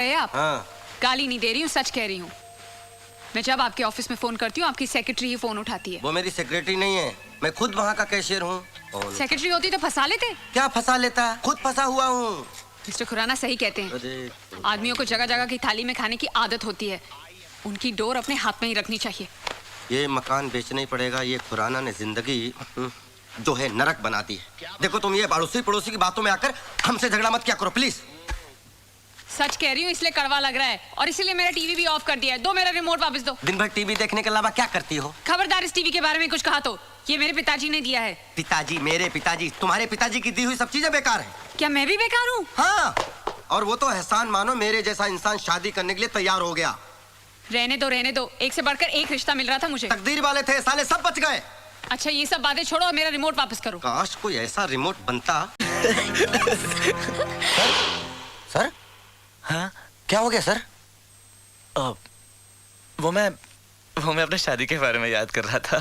आप? हाँ। गाली नहीं दे रही हूँ, सच कह रही हूँ। मैं जब आपके ऑफिस में फोन करती हूँ आपकी सेक्रेटरी ही फोन उठाती है। वो मेरी सेक्रेटरी नहीं है, मैं खुद वहाँ का कैशियर हूँ। सेक्रेटरी होती तो फंसा लेते। क्या फंसा लेता, खुद फंसा हुआ हूँ। मिस्टर खुराना सही कहते हैं, आदमियों को जगह जगह की थाली में खाने की आदत होती है, उनकी डोर अपने हाथ में ही रखनी चाहिए। ये मकान बेचना ही पड़ेगा, ये खुराना ने जिंदगी जो है नरक बना दी है। देखो तुम ये पड़ोसी पड़ोसी की बातों में आकर हमसे झगड़ा मत क्या करो प्लीज। सच कह रही हूँ, इसलिए कड़वा लग रहा है और इसीलिए मेरा टीवी भी ऑफ कर दिया है। दो मेरा रिमोट वापस दो। दिन भर टीवी देखने के अलावा क्या करती हो? खबरदार इस टीवी के बारे में कुछ कहा तो ये मेरे पिताजी ने दिया है। पिताजी? मेरे पिताजी? तुम्हारे पिताजी की दी हुई सब चीजें बेकार हैं। क्या मैं भी बेकार हूँ? हाँ, और वो तो एहसान मानो मेरे जैसा इंसान शादी करने के लिए तैयार हो गया। रहने दो, एक से बढ़कर एक रिश्ता मिल रहा था मुझे। तकदीर वाले थे, साले सब बच गए। अच्छा ये सब बातें छोड़ो और मेरा रिमोट वापस करो। काश कोई ऐसा रिमोट बनता। सर? हाँ? क्या हो गया सर? वो मैं अपने शादी के बारे में याद कर रहा था।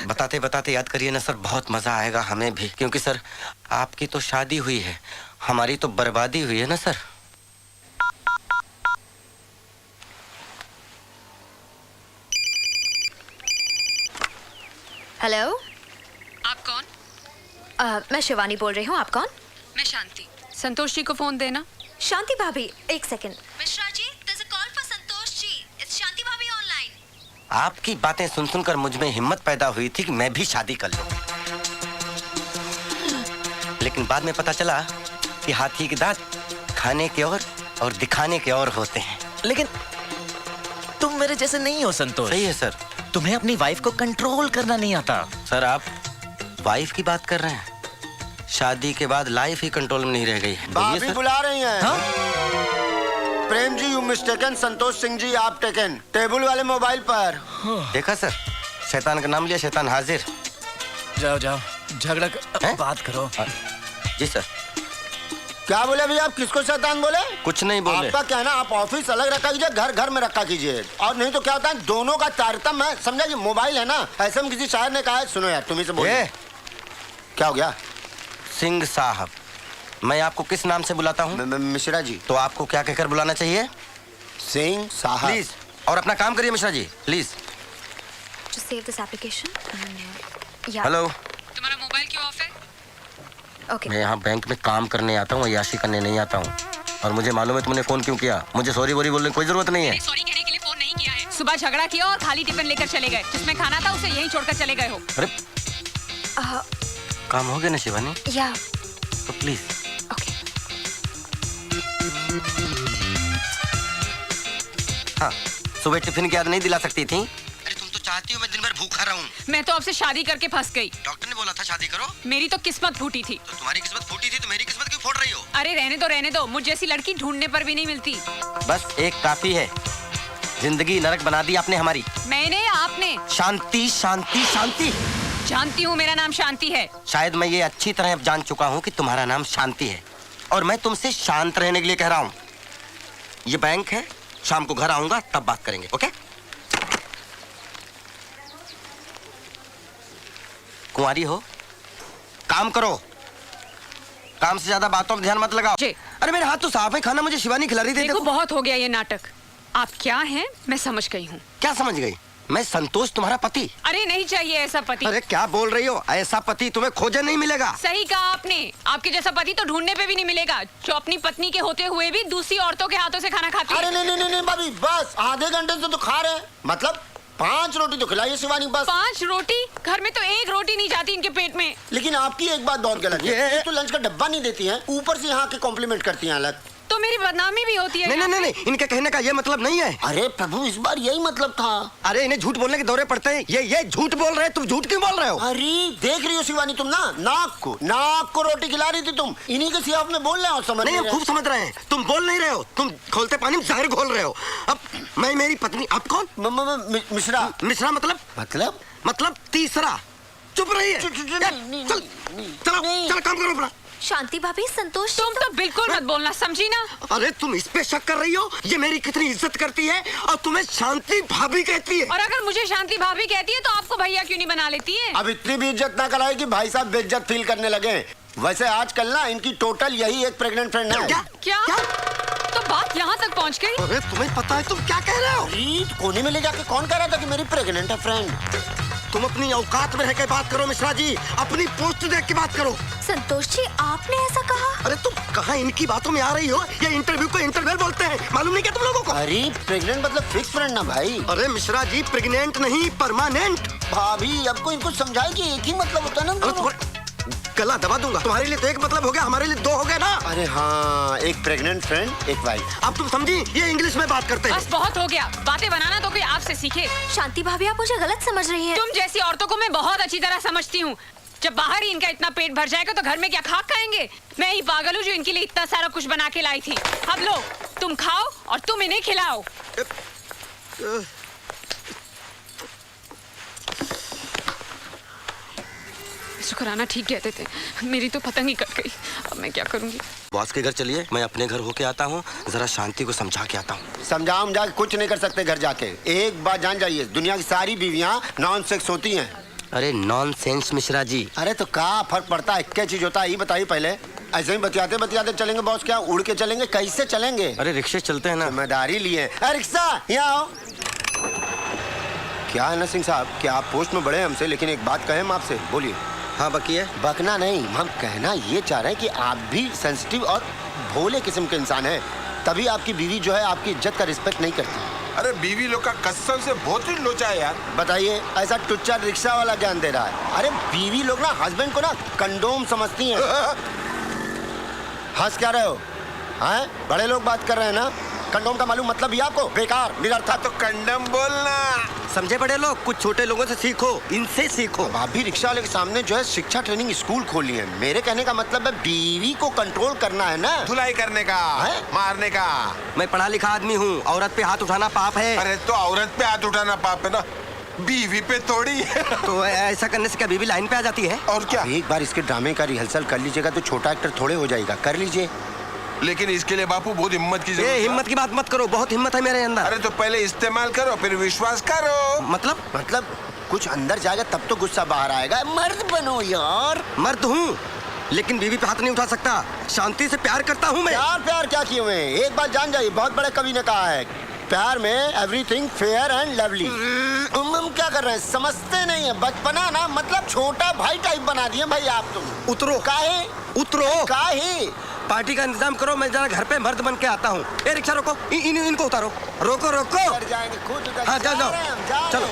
बताते बताते याद करिए ना सर, बहुत मजा आएगा हमें भी, क्योंकि सर आपकी तो शादी हुई है, हमारी तो बर्बादी हुई है ना सर। हेलो, आप कौन? मैं शिवानी बोल रही हूँ। आप कौन? मैं शांति। संतोष जी को फोन देना। शांति भाभी, एक second. Mishra ji, there's a call for Santosh ji. It's Shanti भाभी ऑनलाइन. आपकी बातें सुन सुनकर मुझ में हिम्मत पैदा हुई थी कि मैं भी शादी कर लूं, लेकिन बाद में पता चला कि हाथी के दांत खाने के और दिखाने के और होते हैं। लेकिन तुम मेरे जैसे नहीं हो संतोष। सही है सर। तुम्हें अपनी वाइफ को कंट्रोल करना नहीं आता। सर आप वाइफ की बात कर रहे हैं, शादी के बाद लाइफ ही कंट्रोल में नहीं रह गई है। बोलिए भाभी सर। बुला रही हैं। हाँ? प्रेम जी यू मिस्टेकन, संतोष सिंह जी आप टेकन, टेबल वाले मोबाइल पर। देखा सर, शैतान का नाम लिया, शैतान हाजिर। जाओ झगड़ा हैं? बात करो। जी सर। क्या बोले भैया, आप किसको शैतान बोले? कुछ नहीं बोले। आपका कहना आप ऑफिस अलग रखा कीजिए, घर घर में रखा कीजिए, और नहीं तो क्या होता है दोनों का तारतम्य है, समझा जी। मोबाइल है ना, ऐसे में किसी शायर ने कहा है, सुनो यार तुम्ही से बोलिए। क्या हो गया? सिंह साहब, मैं आपको किस नाम से बुलाता हूँ? मिश्रा जी। तो आपको क्या कहकर बुलाना चाहिए? सिंह साहब। प्लीज, और अपना काम करिए Mishra ji, please. Just save this application. Yeah. Hello. तुम्हारा मोबाइल क्यों ऑफ है? Okay. मैं यहाँ बैंक में काम करने आता हूँ, याशी करने नहीं आता हूँ, और मुझे मालूम है तुमने फोन क्यों किया। मुझे सॉरी वोरी बोलने की कोई जरूरत नहीं है। सॉरी कहने के लिए फोन नहीं किया है। सुबह झगड़ा किया और खाली टिफिन लेकर चले गए, जिसमें खाना था उसे यहीं छोड़कर चले गए हो। अरे Uh, काम हो गया ना शिवानी, yeah. तो प्लीज। Okay. हाँ, सुबह टिफिन की याद नहीं दिला सकती थी? अरे तुम तो चाहती हो मैं दिन भर भूखा रहूं। मैं तो आपसे शादी करके फंस गई। डॉक्टर ने बोला था शादी करो। मेरी तो किस्मत फूटी थी। तो तुम्हारी किस्मत फूटी थी तो मेरी किस्मत क्यों फोड़ रही हो? अरे रहने दो, मुझ जैसी लड़की ढूंढने पर भी नहीं मिलती। बस एक काफी है, जिंदगी नरक बना दी आपने हमारी। मैंने? आपने? शांति शांति शांति। जानती हूँ मेरा नाम शांति है। शायद मैं ये अच्छी तरह अब जान चुका हूँ कि तुम्हारा नाम शांति है, और मैं तुमसे शांत रहने के लिए कह रहा हूँ। ये बैंक है, शाम को घर आऊंगा तब बात करेंगे, ओके? कुंवारी हो, काम करो, काम से ज्यादा बातों पर ध्यान मत लगाओ। जी। अरे मेरे हाथ तो साफ है, खाना मुझे शिवानी खिला रही थी। देखो बहुत हो गया ये नाटक। आप क्या हैं मैं समझ गई हूँ। क्या समझ गई? मैं संतोष तुम्हारा पति। अरे नहीं चाहिए ऐसा पति। अरे क्या बोल रही हो, ऐसा पति तुम्हें खोजे नहीं मिलेगा। सही कहा आपने, आपके जैसा पति तो ढूंढने पे भी नहीं मिलेगा, जो अपनी पत्नी के होते हुए भी दूसरी औरतों के हाथों से खाना खाती अरे है। नहीं भाभी, बस आधे घंटे से तो खा रहे हैं, मतलब 5 रोटी तो खिलाइए शिवानी बस। 5 रोटी? घर में तो 1 रोटी नहीं जाती इनके पेट में। लेकिन आपकी एक बात बहुत गलत है, ये तो लंच का डब्बा नहीं देती हैं, ऊपर से यहाँ के कॉम्प्लीमेंट करती हैं अलग। तो मेरी बदनामी भी होती है। नहीं, इनके कहने का ये मतलब नहीं है। अरे प्रभु, इस बार यही मतलब था। अरे इन्हें झूठ बोलने के दौरे पड़ते हैं, ये झूठ बोल रहे हैं। तुम झूठ क्यों बोल रहे हो? अरे देख रही हो शिवानी, तुम ना नाक को रोटी खिला रही थी तुम, इन्हीं के सियाफ में बोल रहे हो। समझ नहीं, हम रहे? खूब समझ रहे हैं, तुम बोल नहीं रहे हो, तुम खोलते पानी में जहर घोल रहे हो। अब मैं मेरी पत्नी, आप कौन? मिश्रा। मिश्रा मतलब तीसरा। चुप रहिए। चल चलो काम करो अपना। शांति भाभी, संतोष तुम तो बिल्कुल मत बोलना, समझी ना? अरे तुम इस पे शक कर रही हो? ये मेरी कितनी इज्जत करती है और तुम्हें शांति भाभी कहती है। और अगर मुझे शांति भाभी कहती है तो आपको भैया क्यों नहीं बना लेती है? अब इतनी भी इज्जत ना कराए कि भाई साहब बेइज्जत फील करने लगे। वैसे आजकल ना इनकी टोटल यही एक प्रेग्नेंट फ्रेंड है। क्या? क्या? तो बात यहाँ तक पहुँच गई? अरे तुम्हें पता है तुम क्या कह रहे हो? रीत कोने में ले जाके कौन कह रहा था कि मेरी प्रेग्नेंट है फ्रेंड? तुम अपनी औकात में रह के बात करो मिश्रा जी, अपनी पोस्ट देख के बात करो। संतोष जी, आपने ऐसा कहा? अरे तुम कहाँ इनकी बातों में आ रही हो? ये इंटरव्यू को इंटरवल बोलते हैं, मालूम नहीं क्या तुम लोगों को? अरे प्रेग्नेंट मतलब फिक्स फ्रेंड ना भाई। अरे मिश्रा जी, प्रेग्नेंट नहीं, परमानेंट। भाभी अब को इनको समझाए कि एक ही मतलब होता है ना अरे दोनों। तुम्हारे गला दबा दूंगा। तुम्हारे लिए तो एक मतलब हो गया, हमारे लिए दो हो गए ना। अरे हाँ, एक प्रेग्नेंट फ्रेंड, एक वाइफ। अब तुम समझी, ये इंग्लिश में बात करते हैं। बस बहुत हो गया, बातें बनाना तो कोई आपसे सीखे। शांति भाभी, आप मुझे गलत समझ रही हैं। तुम जैसी औरतों को मैं बहुत अच्छी तरह समझती हूँ। जब बाहर ही इनका इतना पेट भर जाएगा तो घर में क्या खाक खाएंगे? मैं ही पागल हूँ जो इनके लिए इतना सारा कुछ बना के लाई थी। अब लो, तुम खाओ और तुम इन्हें खिलाओ। शुक्राना ठीक कहते थे, मेरी तो पतंग ही कट गई। अब मैं क्या करूँगी? बॉस के घर चलिए, मैं अपने घर होके आता हूँ, जरा शांति को समझा के आता हूँ। समझाओ जाके कुछ नहीं कर सकते घर जाके। एक बात जान जाइए, दुनिया की सारी बीवियाँ नॉन सेक्स होती हैं। अरे नॉनसेंस मिश्रा जी। अरे तो क्या फर्क पड़ता है, क्या चीज होता है ये बताइए पहले। ऐसे ही बतियाते बतियाते चलेंगे बॉस? क्या उड़ के चलेंगे? कैसे चलेंगे? अरे रिक्शे चलते हैं ना। जिम्मेदारी लिए। अरे रिक्शा यहाँ आओ। क्या है ना सिंह साहब, क्या आप पोस्ट में बड़े हैं हमसे, लेकिन एक बात कहें हम आपसे, बोलिए। हाँ बकिए। बकना नहीं, हम कहना ये चाह रहे हैं कि आप भी सेंसिटिव और भोले किस्म के इंसान हैं, तभी आपकी बीवी जो है आपकी इज्जत का रिस्पेक्ट नहीं करती। अरे बीवी लोग का कसम से बहुत ही लोचा है यार। बताइए, ऐसा टुच्चा रिक्शा वाला ज्ञान दे रहा है। अरे बीवी लोग ना हस्बैंड को ना कंडोम समझती हैं। हंस क्या रहे हो? हैं? बड़े लोग बात कर रहे हैं ना। कंडोम का मालूम मतलब भी आपको? बेकार, निरर्थक। तो कंडम बोलना। समझे बड़े लोग, कुछ छोटे लोगों से सीखो, इनसे सीखो। आप भी रिक्शा वाले के सामने जो है शिक्षा ट्रेनिंग स्कूल खोली है। मेरे कहने का मतलब है बीवी को कंट्रोल करना है ना। धुलाई करने का है? मारने का। मैं पढ़ा लिखा आदमी हूँ, औरत पे हाथ उठाना पाप है। अरे तो औरत पे हाथ उठाना पाप है ना, बीवी पे थोड़ी। तो ऐसा करने से क्या बीवी लाइन पे आ जाती है? और क्या? एक बार इसके ड्रामे का रिहर्सल कर लीजिएगा तो छोटा एक्टर थोड़े हो जाएगा। कर लीजिए। लेकिन इसके लिए बापू बहुत हिम्मत की ये जरूरत है। हिम्मत की बात मत करो, बहुत हिम्मत है मेरे अंदर। अरे तो पहले इस्तेमाल करो फिर विश्वास करो। मतलब कुछ अंदर जाएगा तब तो गुस्सा बाहर आएगा। मर्द बनो यार। मर्द हूँ, लेकिन बीवी पे हाथ नहीं उठा सकता। शांति से प्यार करता हूँ मैं। प्यार क्या किए हुए? एक बात जान जाइए, बहुत बड़े कवि ने कहा है, प्यार में एवरीथिंग फेयर एंड लवली। हम क्या कर रहे हैं, समझते नहीं है। बचपना ना मतलब छोटा भाई टाइप बना दिए भाई आप। तुम उतरो। काहे? उतरो। काहे? पार्टी का इंतजाम करो, मैं जरा घर पे मर्द बन के आता हूँ। ए रिक्शा रोको, इनको उतारो। रोको रोको। कर जाएंगे खुद। हाँ जाओ चलो।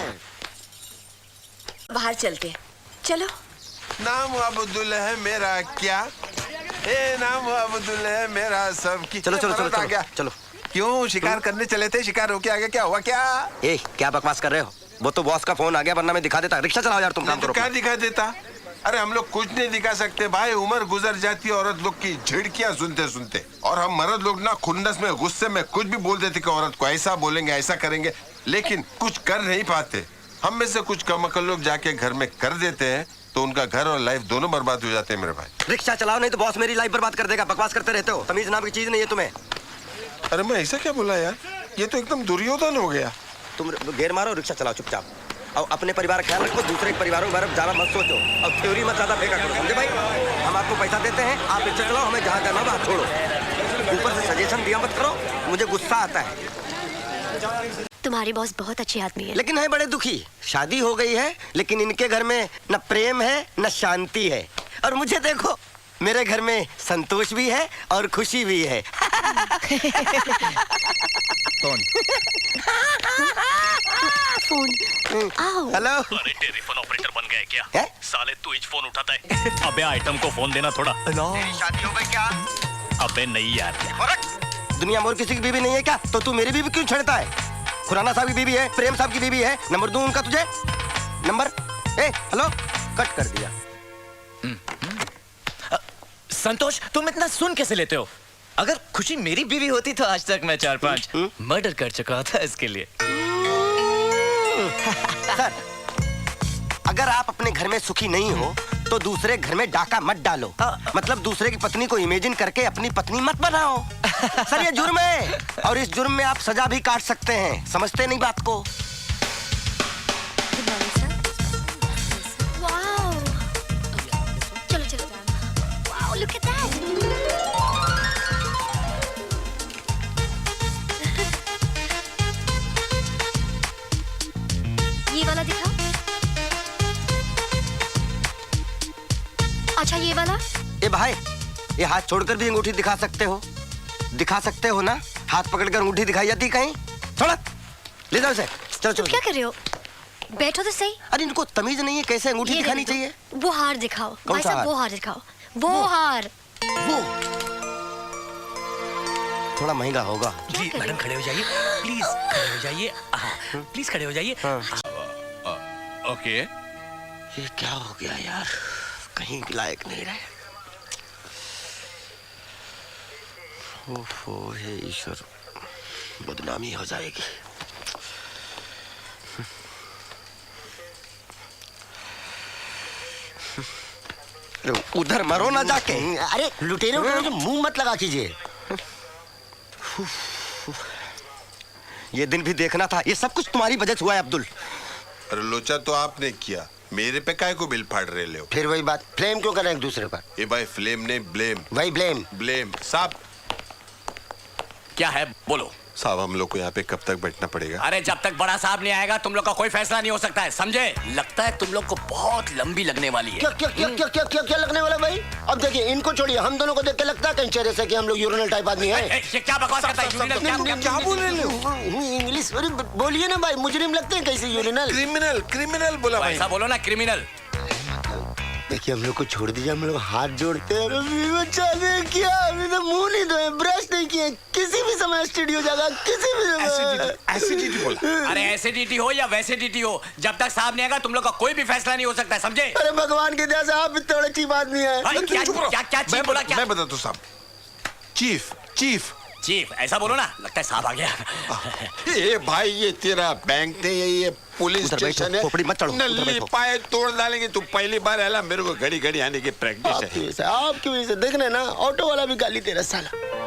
बाहर चलते, चलो। नाम अब्दुल है मेरा, क्या नाम अब्दुल है मेरा सबकी। चलो चलो चलो आ गया। चलो। क्यों शिकार करने चले थे? शिकार होके आ गया, क्या हुआ? क्या ए क्या बकवास कर रहे हो? वो तो बॉस का फोन आ गया, वरना मैं दिखा देता। रिक्शा चलाओ यार, तुम काम तो करो। क्या दिखा देता? अरे हम लोग कुछ नहीं दिखा सकते भाई, उम्र गुजर जाती है औरत लोग की झिड़कियां सुनते सुनते, और हम मर्द लोग ना खुन्नस में गुस्से में कुछ भी बोल देते कि औरत को ऐसा बोलेंगे ऐसा करेंगे, लेकिन कुछ कर नहीं पाते। हम में से कुछ कमअक्ल लोग जाके घर में कर देते हैं तो उनका घर और लाइफ दोनों बर्बाद हो जाते हैं मेरे भाई। रिक्शा चलाओ, नहीं तो बॉस मेरी लाइफ बर्बाद कर देगा। बकवास करते रहते हो, तमीज नाम की चीज नहीं है तुम्हें। अरे मैं ऐसा क्या बोला यार, ये तो एकदम दुर्योधन हो गया। तुम गेर मारो, रिक्शा चलाओ चुपचाप, और अपने परिवार का ख्याल रखो, दूसरे के परिवारों के बारे में ज्यादा मत सोचो, और थ्योरी मत ज्यादा फेंका करो, समझे भाई? हम आपको पैसा देते हैं, आप रिक्शा चलाओ, हमें जहाँ जाना हो छोड़ो। ऊपर से सजेशन दिया मत करो, मुझे गुस्सा आता है। तुम्हारी बॉस बहुत अच्छी आदमी है। लेकिन है बड़े दुखी। शादी हो गई है, लेकिन इनके घर में न प्रेम है न शांति है। और मुझे देखो, मेरे घर में संतोष भी है और खुशी भी है। फोन आओ। हेलो। अरे टेलीफोन ऑपरेटर बन गया क्या? है? साले तू ही फोन उठाता है। अबे आइटम को फोन देना थोड़ा। शादी हो गई क्या? अबे नहीं यार। दुनिया में और किसी की बीवी नहीं है क्या? तो तू मेरी बीवी क्यों छेड़ता है? खुराना साहब की बीवी है, प्रेम साहब की बीवी है, नंबर दूं उनका तुझे? नंबर? ए हेलो, कट कर दिया। संतोष, तुम इतना सुन कैसे लेते हो? अगर खुशी मेरी बीवी होती तो आज तक मैं 4-5 मर्डर कर चुका था इसके लिए। सर, अगर आप अपने घर में सुखी नहीं हो तो दूसरे घर में डाका मत डालो। मतलब दूसरे की पत्नी को इमेजिन करके अपनी पत्नी मत बनाओ। सर ये जुर्म है, और इस जुर्म में आप सजा भी काट सकते हैं। समझते नहीं बात को? वाओ, चलो चलो। Wow, look at that. ए भाई, ये हाथ छोड़कर भी अंगूठी दिखा सकते हो? दिखा सकते हो ना? हाथ पकड़कर अंगूठी दिखाई जाती कहीं? थोड़ा ले जाओ इसे। चलो तुम चलो। क्या कर रहे हो? बैठो तो सही। अरे इनको तमीज नहीं है कैसे अंगूठी ये दिखानी देखो, चाहिए? वो हार दिखाओ कौन भाई सा साहब, हार? वो हार दिखाओ। वो हार। वो थोड़ा महंगा होगा। जी कर रहे मैडम हो? खड़े हो जाइए प्लीज, खड़े हो जाइए, प्लीज खड़े हो जाइए। ओके ये क्या हो गया यार, कहीं लायक नहीं रहे। ओहो हे ईश्वर, बदनामी हो जाएगी। उधर मरो ना जाके। अरे लुटेरे उटेरे मुंह मत लगा कीजिए। ये दिन भी देखना था। ये सब कुछ तुम्हारी वजह से हुआ है अब्दुल। अरे लोचा तो आपने किया, मेरे पे काय को बिल फाड़ रहे हो? फिर वही बात, फ्लेम क्यों करें एक दूसरे पर? ये भाई फ्लेम ने ब्लेम। वही ब्लेम। ब्लेम साहब। क्या है बोलो। साहब हम लोग को यहाँ पे कब तक बैठना पड़ेगा? अरे जब तक बड़ा साहब नहीं आएगा तुम लोग का कोई फैसला नहीं हो सकता है, समझे? लगता है तुम लोग को बहुत लंबी लगने वाली है। क्या क्या क्या क्या क्या क्या क्या लगने वाला भाई? अब देखिए इनको छोड़िए, हम दोनों को देख के लगता है कहीं चेहरे से कि हम लोग यूरिनल टाइप आदमी हैं। ये क्या बकवास करता है? यूरिनल क्या बोल रहे हो? इंग्लिश अरे बोलिए ना भाई, मुजरिम लगते हैं कैसे यूरिनल? क्रिमिनल क्रिमिनल बोला भाई। ऐसा बोलो ना, क्रिमिनल। देखिए हम लोग को छोड़ दीजिए, हम लोग हाथ जोड़ते हैं। अभी बच्चा ने क्या, अभी तो मुंह नहीं धोए, ब्रश नहीं किए, किसी भी समय स्टूडियो जाएगा, किसी भी समय। एसिडिटी बोला। अरे एसिडिटी हो या वैसिडिटी हो, जब तक साहब नहीं आएगा तुम लोग का कोई भी फैसला नहीं हो सकता है, समझे? अरे भगवान के दया से आप इतने बड़े चीफ आदमी हैं। क्या क्या क्या चीफ बोला? क्या मैं बताता हूँ साहब। चीफ चीफ चीफ ऐसा बोलो ना, लगता है साहब आ गया। ये भाई ये तेरा बैंक नहीं है, ये पुलिस उधर बैठो, स्टेशन है। खोपड़ी मत चढ़ो, उधर नली बैठो। पाए तोड़ डालेंगे। तू पहली बार आला, मेरे को घड़ी घड़ी आने की प्रैक्टिस आपकी है। वजह से, आपकी वजह से देखने ना, ऑटो वाला भी गाली दे रहा साला।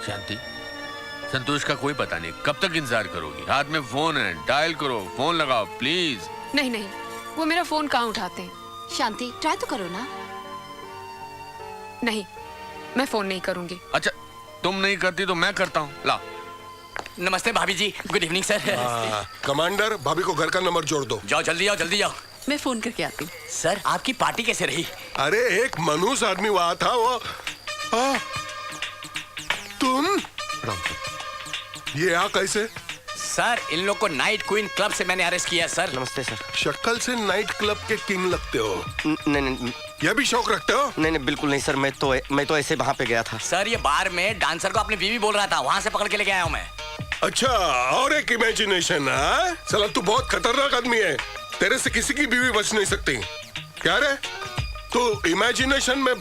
शांति, संतोष का कोई पता नहीं, कब तक इंतजार करोगी? हाथ में फोन है, डायल करो, फोन लगाओ प्लीज। नहीं नहीं, वो मेरा फोन कहाँ उठाते हैं। शांति ट्राई तो करो ना। नहीं, मैं फोन नहीं करूंगी। अच्छा तुम नहीं करती तो मैं करता हूँ, ला। नमस्ते भाभी जी, गुड इवनिंग सर। कमांडर भाभी को घर का नंबर जोड़ दो। जाओ जल्दी जाओ, जल्दी जाओ। मैं फोन करके आती हूँ। सर आपकी पार्टी कैसे रही? अरे एक मनूस आदमी वहां था, वो तुम ये यहाँ कैसे? सर इन लोग को नाइट क्वीन क्लब से मैंने अरेस्ट किया सर। नमस्ते सर। शक्ल से नाइट क्लब के किंग लगते हो। नहीं नहीं यह भी शौक रखते हो? नहीं नहीं बिल्कुल नहीं सर, मैं तो ऐसे वहां पे गया था। सर ये बार में डांसर को अपनी बीवी बोल रहा था, वहाँ से पकड़ के लेके आया हूँ मैं। अच्छा, और एक इमेजिनेशन है। साला तू बहुत खतरनाक आदमी है, तेरे से किसी की बीवी बच नहीं सकती। क्या रे, तू इमेजिनेशन में